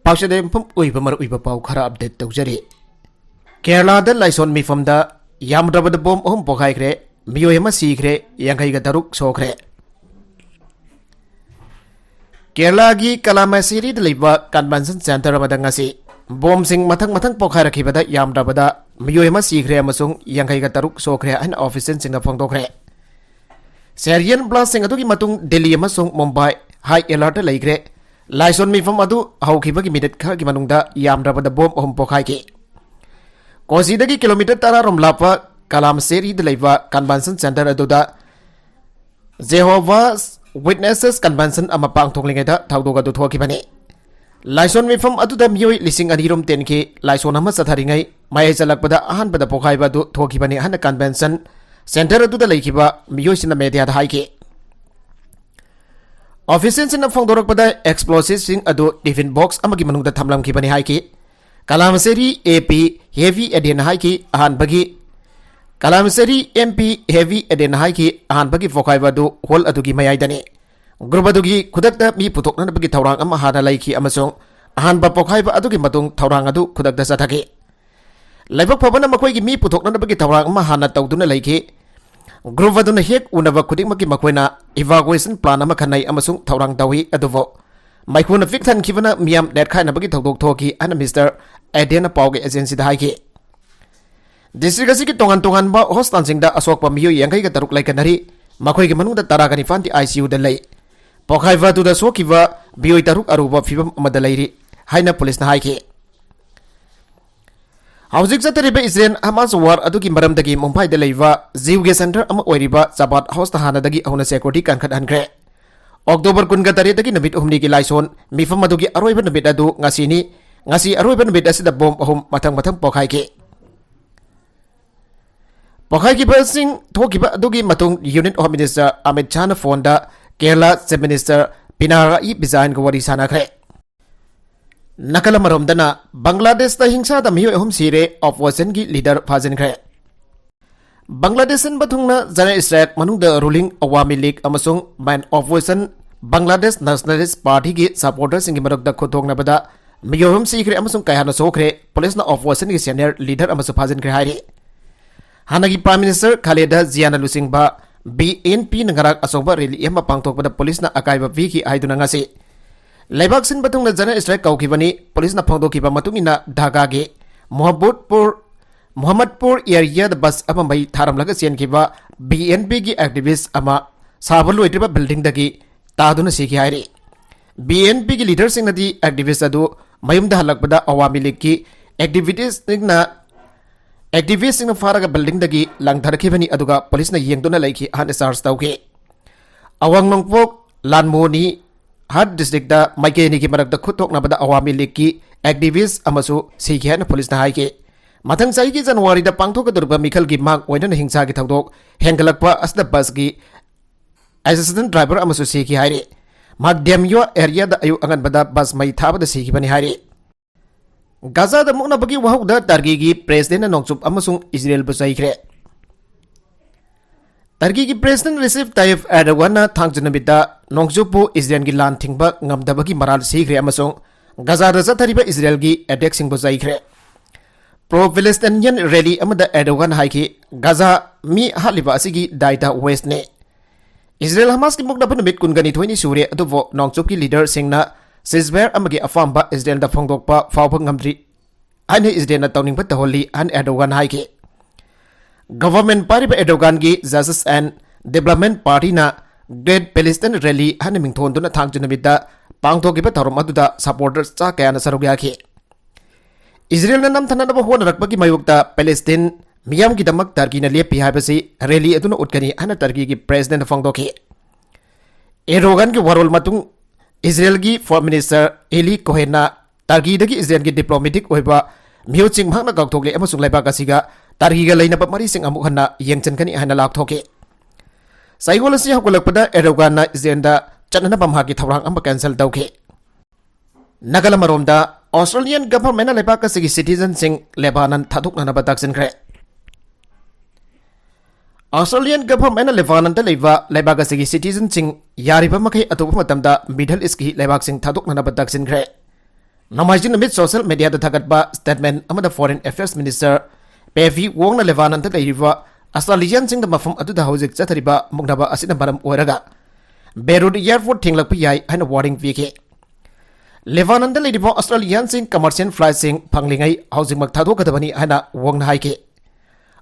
पाशदे मफम उइबा मर उइबा पाउ खरा अपडेट तौजरी केरला द लाइसोन मिफम द यामद्रबद बोम अहम पोखाइख्रे मियोय अमा सीख्रे यांखैगा तरुक सोख्रे केरला की कलामासिरी द लैबा कन्वेंशन सेंटर अमदा ngasi बोम सिंग मथंग मथंग पोखाइरखिबदा यामद्रबदा मियोय अमा सीख्रे अमसुंग यांखैगा तरुक सोख्रे अन ऑफिसर सिंग फोंदोख्रे सेरियन ब्लास्ट सिंग अदुगी मतुंग दिल्ली अमसुंग मुंबई हाई अलर्ट लैख्रे लाइसोन मिफम अदु हौखिबगी मिनिट खरगी मनुंगदा यामद्रबदा बोम अहम पोखाइखि कोसीदगी किलोमीटर 10 रोम लापा कलामसेरी द लैबा कन्वेंशन सेंटर अदुदा जेहोवास विटनेसेस कन्वेंशन अमा पांगथोंगलिंगैदा थाउदोग अदु थोखिबने लाइसोन मिफम अदुदा मियोय लिसिंग अनिरोम तेनखि लाइसोन अमा सथारिङै माय चलकपदा अहानबदा पोखाइबा अदु थोखिबने हन कन्वेंशन सेंटर अदुदा लैखिबा मियोयसिना मीडियादा हाइखि ऑफिसर्सना फोंदोरकपदा एक्सप्लोसिव सिंग अदु टिफिन बॉक्स अमगी मनुंगदा थमलमखिबने हाइखि कलामसेरी एपी हेवी एडेन हाइखि अहानबगी कलामसेरी एमपी हेवी एडेन हाइखि अहानबगी फोखाइबदु होल अदुगी मयाइदने ग्रुप अदुगी खुदकता मी पुथोकनबगी थौरांग अमा हाना लैखि अमसोंग अहानबा पोखाइबा अदुगी मतुंग थौरांग अदु खुदकता सथाखि लाइबक फबना मखोइगी मी पुथोकनबगी थौरांग अमा हाना तौदुना लैखि ग्रुप अदुना हेक उनबा खुदिमकी मखोइना इवाकुएशन प्लान अमा खनाई अमसुंग थौरांग तौहि अदुवो माइखोना फिक थनखिबना मियाम नेट खाइनबगी थौदोक थोखि अन मिस्टर एडेन पाउगे एजेंसी दा हाइखि डिस्ट्रिक्ट असि की तोंगन तोंगन बा हॉस्पिटल दा असोकपा मियो यांगै का तरुक लैकनरी मखोइगे मनुंगदा तरागनि फांति आईसीयू दा लै पोखाइवा दुदा सोकिवा बियोय तरुक अरुबा फिबम अमदा लैरि हाइना पुलिस ना हाइखि हाउसिंग सतरिबे इजरेन हमास वार अदुगी मरमदगी मुंबईदा लैवा जीवगे सेंटर अमा ओइरिबा चाबात हाउस हानादगी अहुना सेक्युरिटी कानखत हनख्रे अक्टोबर 23 दगी नमित हुमनी की लाइसोन मिफम अदुगी अरोइबा नमित अदु ngasini ngasi अरोइबा नमित असida बम अहुम मथंग मथंग पोखाइकी बसिंग थोकिबा अदुगी मतुंग unit of minister Amit Shah phone दा केरला चीफ मिनिस्टर पिनाराई विजयन को वरी सानाख्रे नकल मरोमदना बांग्लादेश दा हिंसा दा मियो अहुम सिरे ऑपोजिशन की लीडर फाजनख्रे बांग्लादेशन बथुंगना जन स्ट्रेट मनुंग द रूलिंग अवामी लीग अमसुंग मैन ऑपोजिशन बांग्लादेश नेशनलिस्ट पार्टी की सपोर्टर सिंग मरक द खुथोंगनबदा मियो अहुम सिख्रे अमसुंग कायाना सोख्रे पुलिस ना ऑपोजिशन की सीनियर लीडर अमसु फाजनख्रे हाइरे हानागी प्राइम मिनिस्टर खालेदा जियाना लुसिंगबा बीएनपी नगराक असोबा रैली एमा पांगथोकबदा पुलिस ना अकाइबा वीकी आइदुना ngasi लेबाक सिन बथुंगना जन स्ट्राइक कौखिबनी पुलिस ना फोंदोखिबा मतुंगिना ढाका गे मोहम्मदपुर एरिया द बस अमा मई थारमलगा चेनखिबा बीएनपी की एक्टिविस्ट अमा साबलुइट्रिबा बिल्डिंग दगी तादुना सिखि हाइरे बीएनपी की लीडर सिंग नदी एक्टिविस्ट अदु मयुमदा हलकबदा अवामी लीग की एक्टिविस्ट सिंग फारगा बिल्डिंग दगी लंगथरखिबनी अदुगा पुलिस ना येंगदुना लैखि हान चार्ज तौखे अवांग नोंगपोक लानमोनी हर डिस्ट्रिक्ट दा माइकेनी की मरक द खुतोकनबदा अवामी लीग की एक्टिविस्ट अमसु सिखि हान पुलिस ना हाइके मथंग चाही की जनवरी दा पांगथोकदुरबा मिखल की मांग ओइनन हिंसा की थौदोक हेंगलकपा असदा बस की एसिस्टेंट ड्राइवर अमसु सिखि हाइरे मध्यमयो एरिया दा अयु अंगनबदा बस मई थाबदा सिखि बनि हाइरे गाजा दा मुकनबगी वहाउदा टर्की की प्रेसिडेंट नोंगचुप अमसुंग इजराइल बसाइख्रे टर्की की प्रेसिडेंट रिसेप ताइप एर्डोगन थांगजनबिदा नोंगचुपु इजराइल की लान थिंगबा ngamdabagi maral सिख्रे अमसुंग गाजा दा चथरिबा इजराइल की अटैक सिंग बसाइख्रे प्रो फिलिस्तीनियन रैली अमदा एर्डोगन हाइकी गाजा मी हालिबा असिगी दाइदा वेस्ट ने इजराइल हमास की मुकनब नमित कुनगनी थोइनी सूरे अदुबो नोंगचुप की लीडर सिंगना सिजवेर अमगी अफाम्बा इजराइल दा फोंगदोकपा फावब ngamdri आने इजराइल ना तौनिंगबा तहोली अन एर्डोगन हाइके गवर्नमेंट पारिबा एर्डोगन की जस्टिस एंड डेवलपमेंट पार्टी ना ग्रेट पैलेस्टाइन रैली हन मिंगथोंदुना थांगजनबिदा पांगथोकिबा थौरम अदुदा सपोर्टर्स चा कयाना सरुग याखि इजराइल ना नमथनबा होनरकपगी मयुक्ता पैलेस्टाइन मियाम की दमक टर्की ना लेपि हाइबसि रैली अदुना उटकनी हन टर्की की प्रेसिडेंट फोंगदोखि एर्डोगन की वरोल मतुंग इजराइल की फॉरेन मिनिस्टर एली कोहेना टर्की दगी इजराइल की डिप्लोमेटिक ओइबा म्यूचिंग भागना गौथोगले अमसुंग लेबाक असिगा टर्की गा लैनबा मरिसिंग अमुक हन्ना येंगचनकनी हन्ना लाक्थोके साइगोल असि हकुलकपदा एर्डोगन ना इजराइल दा चननबा मागी थौरांग अमा कैंसल तौखे नगल मरोमदा ऑस्ट्रेलियन गवर्नमेंट लेबाक असिगी सिटीजन सिंग लेबानन थादुकनबा ताक्सिनख्रे ऑस्ट्रेलियन गवर्नमेंट लेबानन दा लेबाक असिगी सिटीजन सिंग यारिबा मखै अतोप मतमदा मिडल ईस्ट की लेबाक सिंग थादुकनबा ताक्सिनख्रे Namajin amid social media thagatba statement amada Foreign Affairs Minister Pevi Wongna Lebanon ta leiriba Australian sing the mafam aduda hojik chathariba mugnaba asina baram oraga Beirut airport thinglakpa yai haina warning vike Lebanon da leiriba Australian sing commercial flight sing phanglingai housing mak thadokadabani haina wongna haike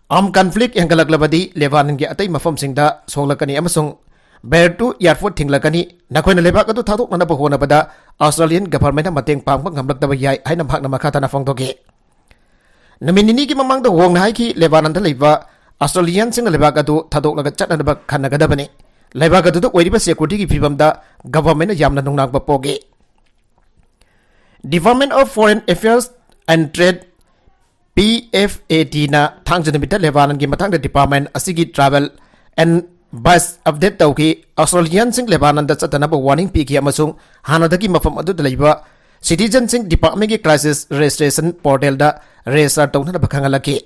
Armed conflict yanggalaglabadi Lebanon ge atai mafam singda soglakani amasung Beirut airport thinglakani nakoina lebak adu thadok nana bahona bada Australian government mateng pangpa ngamlaktaba yai haina bhakna makata na phangdoge Naminini ki mamang da wongna haiki Lebanon da leiba Australian sing lebak adu thadok laga chatna khanagadabani lebak adu do oiriba security ki phibamda government yamna nungnakba poge Department of Foreign Affairs and Trade PFAT na thangjanamita Lebanon ki matang da department asigi travel and bus update tauki Australian sing Lebanon da chatanaba warning pi ki amasung hanadagi mafam adu da leiba citizen sing department ki crisis registration portal da register tawna da bakhangalaki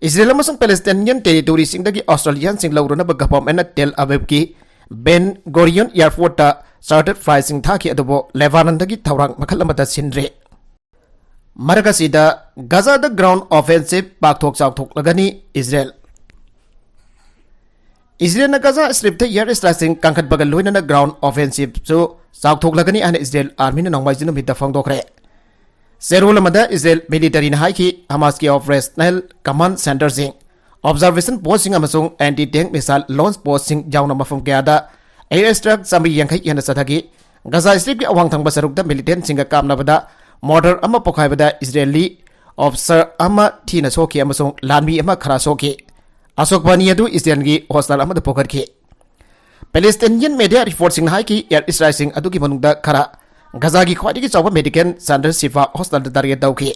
Israel amasung Palestinian territory sing dagi Australian sing laurona ba government Tel Aviv ki Ben Gurion airport ta chartered flight sing thaki adubo Lebanon dagi thawrang makhal amata sinre Maragasida Gaza the ground offensive pakthok chakthok lagani Israel Israel na Gaza strip the air strike kangkhat bagal loina na ground offensive so chakthok lagani an Israel army na nongmai jinu mita phangdokre Serul amada Israel military na haiki Hamas ki operational command center sing observation post sing amasung anti tank missile launch post sing jauna mafam kaya air strike samri yangkai yana sathagi Gaza strip ki awang thangba sarukda militant singa kamna bada mortar ama pokhai bada Israeli officer ama thina soki amasung lanmi ama khara soki Asok bani adu Israel gi hostel ama da pokharki Palestinian media report sing haiki air strike sing adu ki manungda khara Gaza ki khwadi ki chawba medical center Sifa hostel da target dauki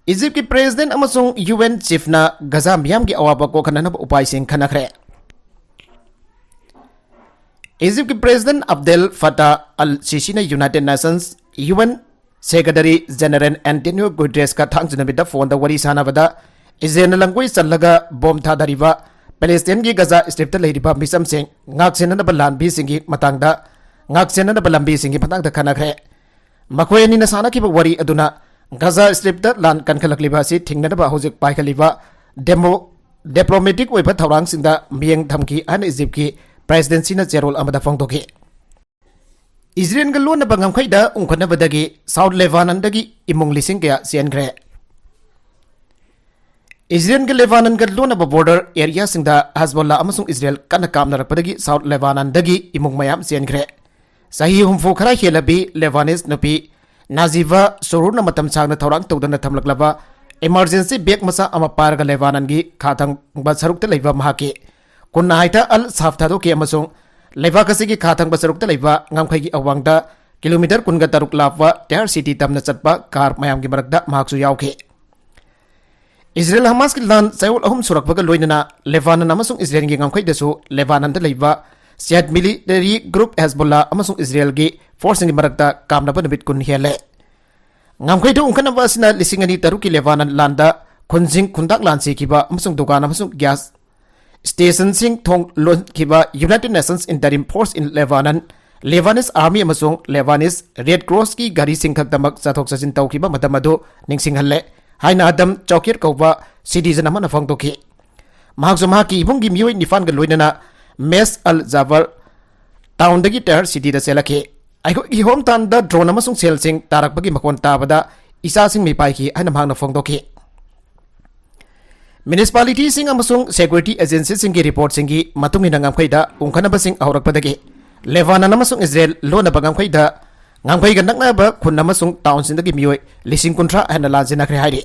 Egypt ki president amasung UN chief na Gaza miyam ki awaba ko khanana upai sing Chennakhre Egypt ki president Abdel Fattah al-Sisi na United Nations UN Secretary General Antonio Guterres ka thangchuna bida phone da wari sana bada Israel langui challaga bom thadariba Palestine ki Gaza strip ta leiriba misam sing ngak senana balan bi singi matangda ngak senana balambi singi patangda Chennakhre makhoi ni na sana ki wari aduna Gaza strip ta lan kan khalakliba si thingna ba hojik pai khaliba diplomatic oiba thawrang singda mieng thamki an Egypt ki presidency na jerol amada phangdoki Israel ga lona bangam khaida ungkhana badagi South Lebanon dagi imung lising kya Chennakhre Israel ga Lebanon ga lona ba border area singda Hezbollah amasung Israel kana kamna rakpadagi South Lebanon dagi imung mayam Chennakhre sahi humfo khara helabi Lebanese Nupi Naziva suruna matam changna thawrang tawdana thamlaklaba emergency bag masa ama parga Lebanon gi khathang ba sarukta leiba mahaki kunna haita al saftado ke amasung leiba kasigi khathang ba sarukta leiba ngamkhai gi awangda kilometer kunga taruk lapwa ter city tamna chatpa kar mayam gi marakda mahaksu yauke Israel Hamas ki lan sayul ahum surak baga loinana Lebanon amasung Israel gi ngamkhai desu Lebanon da leiba Siat military group Hezbollah amasung Israel gi force ngi marakta kamna ba nabit kun hele ngamkhai do ungkana ba sina lisingani taruki Lebanon landa khunjing khundak lansi kiba amasung dukan amasung gas station sing thong lon kiba United Nations Interim Force in Lebanon Lebanese Army amasung Lebanese Red Cross ki gari sing thaktamak chathok chachin tawkiba matamado ningsing halle haina adam chokir kauba citizen amana phangtoki mahakjuma ki ibungi mioi nifan ga loinana Mes al Jabar town dagi ter city da selake aiko ki hometown da drone amasung sel sing tarak bagi makon tabada isa sing mi pai ki haina mahangna phangtoki Municipality sing amasung security agency sing ki report sing ki matung ina ngamkhai da ungkhana ba sing aurak padagi Lebanon amasung Israel lona ba ngamkhai da ngamkhai ga nakna ba khun amasung town sing dagi mioi lising kuntra hana la Chennakhre haidi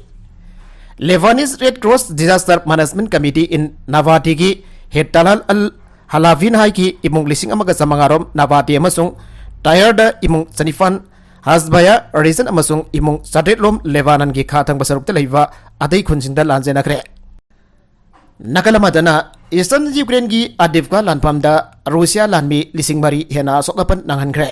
Lebanese Red Cross Disaster Management Committee in Navati ki head talal al Halavin haiki imung lising amaga samangarom Navati amasung tired da imung sanifan hasbaya reason amasung imung sadretlom Lebanon ki khathang basarukta leiba adai khunjinda lan Chennakhre Nakalamadana Eastern Ukraine gi adivka lanpamda Russia lanmi lising mari hena sokapan nanghankre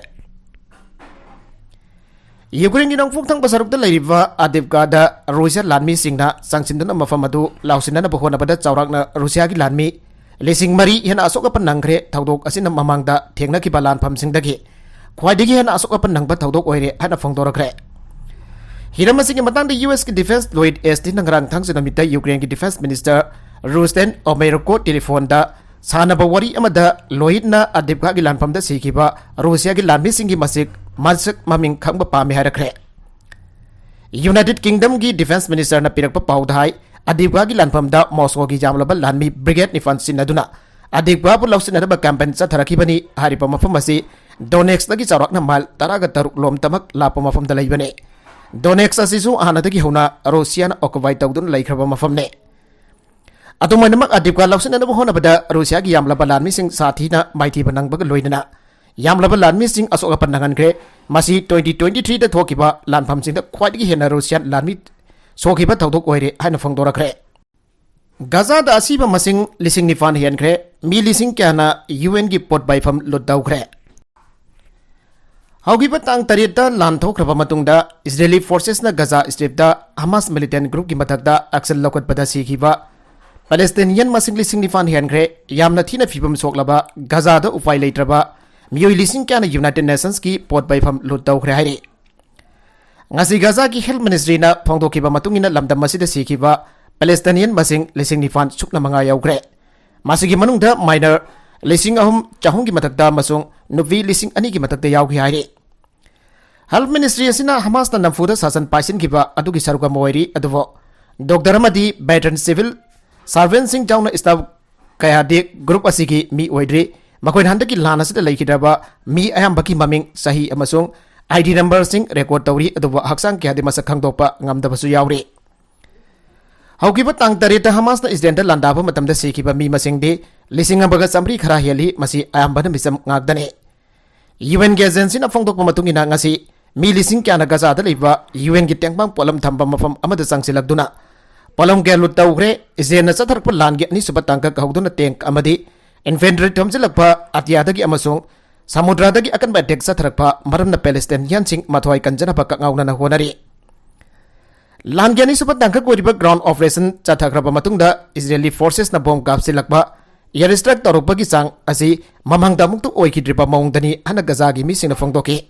Ukraine gi nongfuk thang basarukta leiba adivka da Russia lanmi singna sangchindana mafamadu lausinana bohona bada chawrakna Russia gi lanmi lising mari hena asokapan nangkhre thaudok asina mamangda thengna ki balan pham singdagi ख्वाइदगी हेन असोक अपन नंगबा थौदोक ओइरे हाना फोंदोरखरे हिरम असिंगी मतंग US की डिफेंस लोइड एसटी नंगरांग थंगस नमिता यूक्रेन की डिफेंस मिनिस्टर रुस्टेन ओमेरोको टेलीफोन दा सानब वरी अमदा लोइड ना अदिबका की लानफम दा सिखिबा रूसिया की लानमी सिंगी मसक ममिंग खंगबा पामे हारखरे यूनाइटेड किंगडम की डिफेंस मिनिस्टर ना पिरकपा पाउदाई अदिबका की लानफम दा मॉस्को की जामलबा लानमी ब्रिगेड निफान सिनदुना अदिबका पु लौसिनदबा कैंपेन चथरखिबनी हारिबा मफम असी डोनेक्स दगी चौरकना माइल 13 लोम तमक लापा मफम दा लैबने डोनेक्स असिसु आहानदगी होना रूसियान ऑक्युपाई तौदुन लैखरबा मफमने अतुमनमक अदिबका लौसिनदबा होनबदा रूसिया की यामलबा लानमीसिंग साथीना माइथीबा नंगबगा लोइदना यामलबा लानमीसिंग असोक नंगनख्रे मसी 2023 दा थोकिबा लानफमसिंग ख्वाइदगी हेना रूसिया लानमी सोखिबा थौदोक ओइरे हाना फोंदोरखरे गाजा दा असीबा मसिंग लिसिंग निफान हेनख्रे मी लिसिंग क्याना UN की पोट बाइफम लुदौख्रे हौगिबा तांग तरेता लानथोख्रबा मतुंगदा इजरायली फोर्सेस ना गाजा स्ट्रिप दा हमास मिलिटेंट ग्रुप की मथकदा एक्शन लौकटपदा सिखिबा पैलेस्टाइनियन मसिंग लिसिंग निफान हेनख्रे यामना थीना फिबम सोकलबा गाजा दा उपाय लेत्रबा मियोइ लिसिंग क्याना यूनाइटेड नेशंस की pot बाइफम लुदौख्रे हाइरे ngasi gaza ki health ministry na phongdokiba matungina lamdam masida sikiba Palestinian masing lising nifan sukna manga yaugre masigi manungda minor lising ahum chahung ki matakda masung Nupi lising ani ki matakda yaugi haire health ministry asina Hamas na namfuda sasan paisin kiba adugi saruka moiri aduvo Dr. Amadi veteran civil servant sing jauna staff kaya de group asigi mi oidre makoin handaki lana sida laikidaba mi ayam baki maming sahi amasung ID number sing record tawri aduwa haksang kya de masak khangdopa ngamdabasu yauri haukiba tang tarita Hamas na isdenta landaba matamda sikiba mi masing de lising abaga samri khara heli masi ayambana misam ngagdane UN ge agency na phongdok matungina ngasi mi lising kya na gaza da liba UN gi tengpang polam thamba mafam amada sangsilakduna polam ge lutawre isena satharpa lange ani subatangka kauduna tank amadi infantry thomjilakpa atyadagi amasung Samudradagi akan badek satrakpa maram na Palestinian sing mathoy kanjana pa kangauna na honari. Langyani supat nangka koriba ground operation chathakraba matungda Israeli forces na bomb gap silakba airstrike torokpa gi sang asi mamangda muktu oikidripa maungdani ana Gaza gi mising na phongdoki.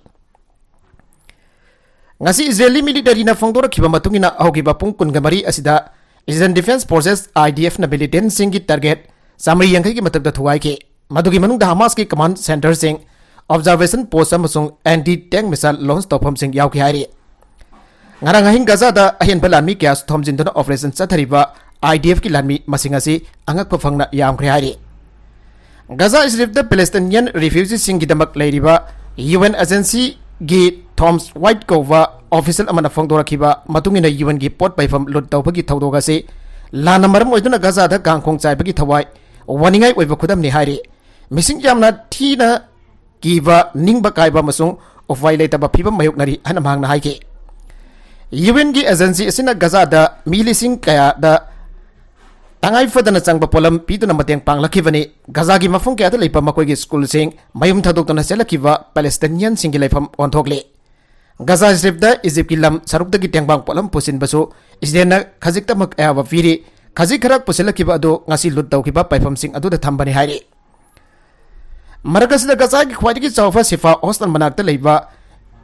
Ngasi Israeli military na phongdora khiba matungina augiba pung kungamari asida Israel Defense Forces IDF na militant sing gi target samri yangkai gi matagda thuai ki Madugi manung da Hamas ki command center sing observation post amasung anti tank missile launch topam sing yaw ki hairi ngarang ahing Gaza da ahin balanmi kya thomjin dona operation chathariba IDF ki lanmi masing asi angak pafangna yam khri hairi Gaza strip da Palestinian refugees sing gidamak leiriba UN agency gi Thomas White Cova official amana phongdora khiba matungina UN gi pot paifam lut tawbagi thawdoga se la number moiduna Gaza da kangkhong chai bagi thawai waningai oiba khudam ni hairi Missing jamna thina kiba ningba kaiba masung of violate ba phiba mayuk nari hana mangna haike UN gi agency asina Gaza da milising kaya da tangai fadana changba polam piduna mateng panglakibani Gaza gi mafung kaya da leipa makoi gi school sing mayum thadok tona selakiba Palestinian singi leifam onthokle Gaza strip da Egypt ki lam saruk da gi tengbang polam pusin basu isdena khajikta mak aya firi khajik kharak puselakiba ado ngasi lut tawkiba paifam sing adu da thambani hairi Margasida Gaza ki khwaidigi chawfa sifa hostel manakta leiba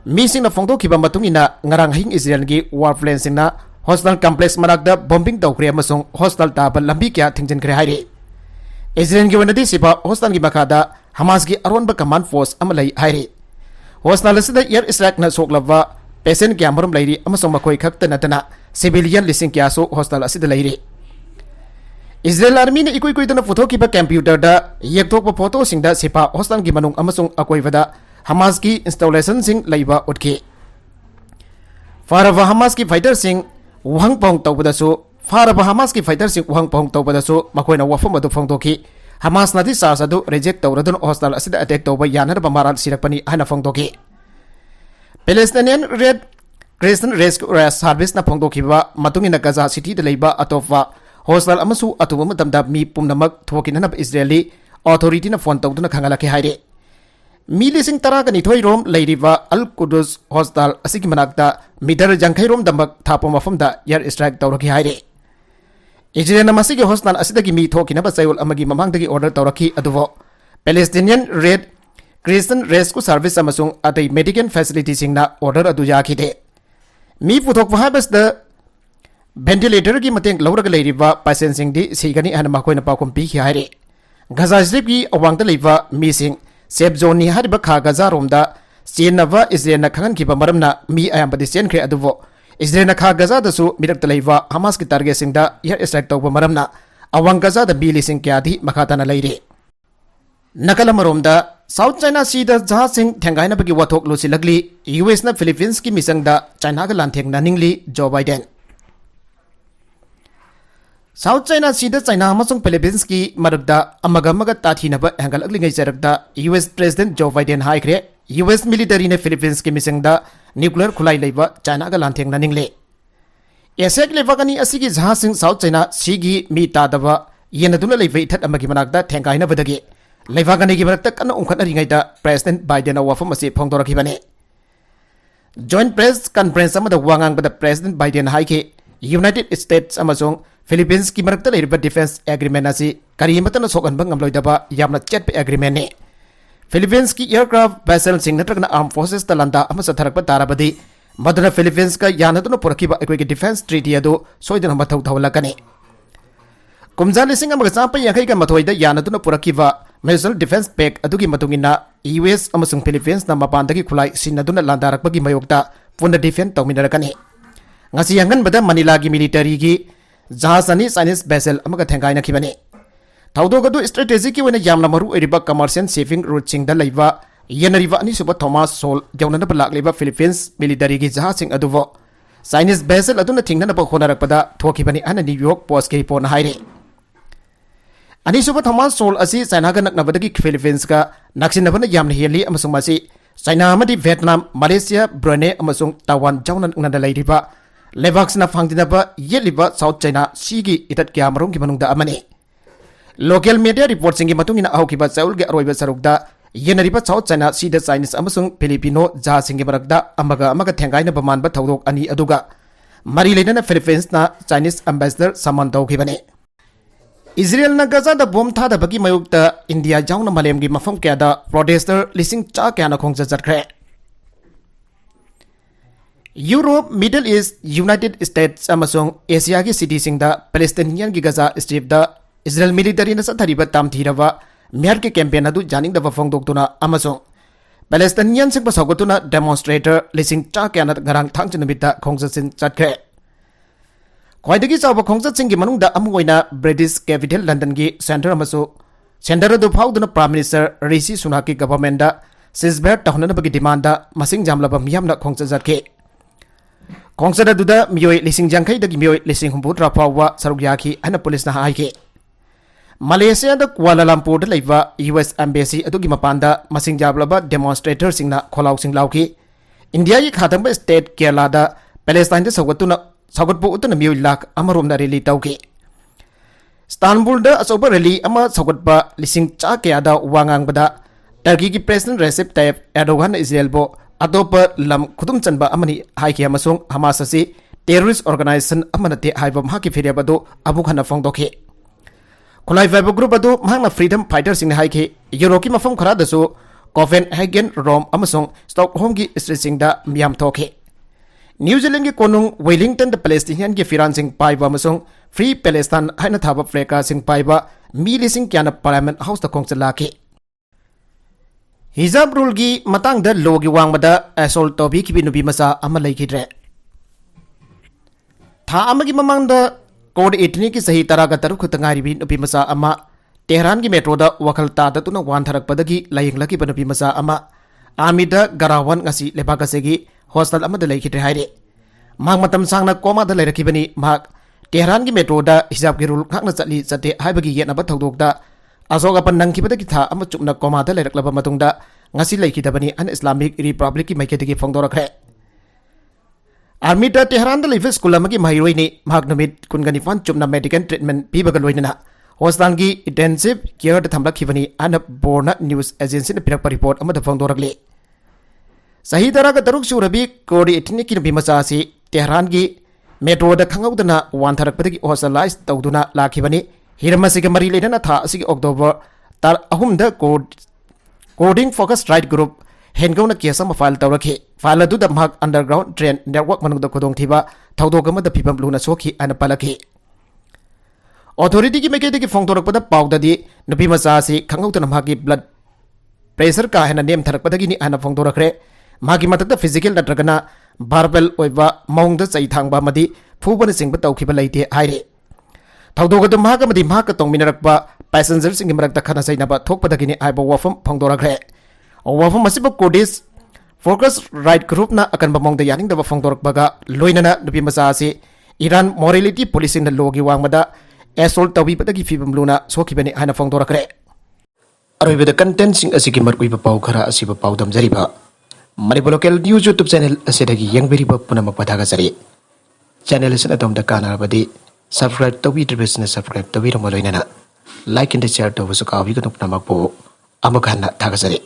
mising na phongdo kiba matungina ngarang hing Israel gi warplane singna hostel complex manakda bombing tawkre amasung hostel ta lambi kya thingjen kre hairi Israel gi wanadi sifa hostel gi makada Hamas gi aron ba command force amalai hairi hostel asida air strike na soklaba patient kya marum leiri amasung makoi khakta natana civilian lising kya so hostel asida leiri Israel Army na ikoi na photo kiba computer da yekthokpa photo singda sipa hostan gi manung amasung akoivada Hamas ki installation sing leiba utki faraba Hamas ki fighter sing wang pong tawbadasu faraba Hamas ki fighter sing wang pong tawbadasu makoina wafam adu phongdoki Hamas na di sars adu reject tawradun hostal asida attack tawba yanar ba maral sirakpani hana phongdoki Palestinian Red Crescent Rescue Service na phongdoki ba matungina Gaza city da leiba atofa hostel amasu atuba matamda mi pumnamak thokinana Israeli authority na phone tawduna khangalake haire mi lising tara kani thoi rom leiriba Al Qudus hostel asigi manakta midar jangkhai rom damak thapo mafamda air strike tawraki haire Israel namasigi hostel asidagi mi thokina ba chayol amagi mamangdagi order tawraki aduvo Palestinian Red Christian Rescue Service amasung atai medical facility singna order adu yakhide mi puthokpa habasda ventilator ki mateng lawraga leiriba patient sing di sigani ana makoina pakum pi khi haire Gaza Strip ki awangda leiba mi sing safe zone ni hariba kha Gaza romda chenava Israel na khangan ki ba maramna mi ayamba di Chennakhre aduvo Israel na kha Gaza da su mirakta leiba Hamas ki target sing da air strike tawba maramna awang Gaza da bi lising kya di makhata na leire nakala maromda South China Sea da jahaz sing thengaina bagi wathok lusi lagli US na Philippines ki misang da China ga lantheng na ningli Joe Biden South China Sea da China amasung Philippines ki maragda amaga tathina ba hangal agli ngai jarakda US President Joe Biden haikre US military ne Philippines ki misang da nuclear khulai leiba China ga lantheng na ningle esek levagani asigi jahaz sing South China Sea gi mi ta daba yena duna leiba ithat amagi manakda thengaina badagi Lebanon ki barakta kana ungkhatna ringai da President Biden awafam ase phongdora bane Joint Press Conference amada wangang bada President Biden haike United States amasung Philippines ki barakta leiriba defense agreement ase karimatana sokan bangam loidaba yamna chat agreement ne Philippines ki aircraft vessel sing natragna armed forces talanda amasa tharakpa tarabadi madana Philippines ka yanaduna porakiba ekoi ki defense treaty ado soidana mathau thawlakane Kumjali sing amaga sampa yakai ka mathoida yanaduna porakiba Missile Defense Pact adugi matungina US amasung Philippines na mapandagi khulai sinaduna landarakpagi mayokta puna defend tawminarakani ngasi yangan bada Manila gi military gi jahasani Chinese vessel amaga thengaina khibani thawdogadu strategy ki wena yamna maru eriba commercial shipping route sing da leiba yenariba ani suba Thomas Sol jawnana balak leiba Philippines military gi jahasing aduvo Chinese vessel aduna thingna ba khonarakpada thokibani ana New York Post ki report na haire Ani suba Thomas Sol asi China ga naknabadagi Philippines ka naksinabana yamna heli amasung masi China amadi Vietnam Malaysia Brunei amasung Taiwan jawna nanda leiriba lebak na phangdinaba yeliba South China Sea gi itat kya marong ki manungda amani Local media reports singi matungina aukiba Seoul ge aroiba sarukda yenariba South China Sea da Chinese amasung Filipino ja singi barakda amaga thengaina bamanba thawdok ani aduga mari leina Philippines na Chinese ambassador saman tawkibani Israel na Gaza da bom tha da bagi mayukta India jawna malem gi mafam kya da protester lising cha kya na khongja jatkre Europe Middle East United States amasung Asia gi city sing da Palestinian gi Gaza Strip da Israel military na sathariba tamthirawa mer ke campaign adu janing da fong doktuna amasung Palestinian sing basagotuna demonstrator lising cha kya na garang thangchinubita khongja sin jatkre Kwaidagi sawa khongsa singi manungda amuoina British capital London gi center amasu center do phauduna Prime Minister Rishi Sunak ki government da sisber tahunna bagi demand da masing jamlaba miyamna khongsa jatke khongsa da duda Mioi lising jangkai dagi Mioi lising humbutra phawa sarugyaki ana police na haike Malaysia da Kuala Lumpur da leiba US embassy adugi mapanda masing jamlaba demonstrator singna kholaw sing lauki India gi khatamba state Kerala da Palestine da sawatuna Sagatpo utana Mioi lak amarom na rally tawki Istanbul da asoba rally ama sagatpa lising cha kya da wangang bada Turkey ki President Recep Tayyip Erdogan na Israel bo atopa lam khutum chanba amani haiki amasung Hamas asi terrorist organization amanate haibam haki feriabado abukhana phongdokhe Khulai Fiber Group adu mahangna freedom fighter sing haiki Europe ki mafam khara dasu Copenhagen Rome amasung Stockholm ki street sing da miyam thokhe New Zealand ki konung Wellington the Palestinian ki firan sing paiba amasung Free Palestine haina thaba freka sing paiba mili sing kyana Parliament House ta khongchala ke Hijab rule gi matang da law gi wangmada assault tobi ki binubi masa ama laikidre Tha amagi mamang da code 18 ki sahi taraga taru khutangari bi nubi masa ama Tehran ki metro da wakal ta da tuna wan tharak padagi laying laki binubi masa ama Amida Garawan ngasi lebakasegi hostel amada laikidre haire mang matam sangna koma da lairakibani mak Tehran ki metro da hijab ki rule khakna chali chate haibagi yena ba thodok da Asoga pandang kibada ki tha ama chupna koma da lairaklaba matungda ngasi laikidabani an Islamic Republic ki maiketigi phongdorakre Army da Tehran da live school amagi mahiroi ni mak numit kungani fan chupna medical treatment pibaga loinana hostel ki intensive care da thamlakibani an Borna News Agency na pirakpa report amada phongdorakle Sahi taraga taruk surabi kodi etini ki nubi masa si Tehran ki metro da khangaudana wan tharakpadagi hostelize tawduna lakhibani Hiramasiga mari leina tha asigi October tar ahum da coding focus right group हेनगौना case अमा file तौरखि file अदुदा महक underground train network मनुंगदा खुदोंथिबा थौदोक अमदा फिबम लुना सोखि अना पलखि ऑथोरिटी की मेकेदगी फोंदोरकपदा पाउददी नुपी मचा असि खंगौतना महकि ब्लड प्रेशर का हेना नेम थरकपदगिनी अना फोंदोरखरे महकि मतकदा फिजिकल नत्रगना बारबल ओइबा मौंगदा चै थांगबा मदि फुबना सिंगबा तौखिबा लैते हाइरे थौदोगदु महक मदि महक तोंमिनरकबा पैसेंजर सिंगि मरकता खना सैनाबा थोकपदगिनी आइबा वफम फोंदोरखरे वफम असिबा कोडिस फोकस राइट ग्रुप ना अकनबा मौंगदा यानिंगदबा फोंदोरकबगा लोइनना नुपी मचा असि ईरान मोरालिटी पुलिसिंग लोगी वांगमदा एसोल्ट तौबीबदगी फिबम लुना सोखिबनी हाना फोंदोरखरे अरोइबदा कंटेंट सिंग असिगी मरकुइबा पाउ खरा असिबा पाउ दमजरिबा Manipur local news YouTube channel असिदगी यंगबिरिबा पुनमक पथागजरि चैनल असिना तोमदा कानारबदी सब्सक्राइब तौबीद्रिबसना सब्सक्राइब तौबीरम लोइनना लाइक एंड शेयर तौबसु काविगनु पुनमक पो अमक हन्ना थागजरि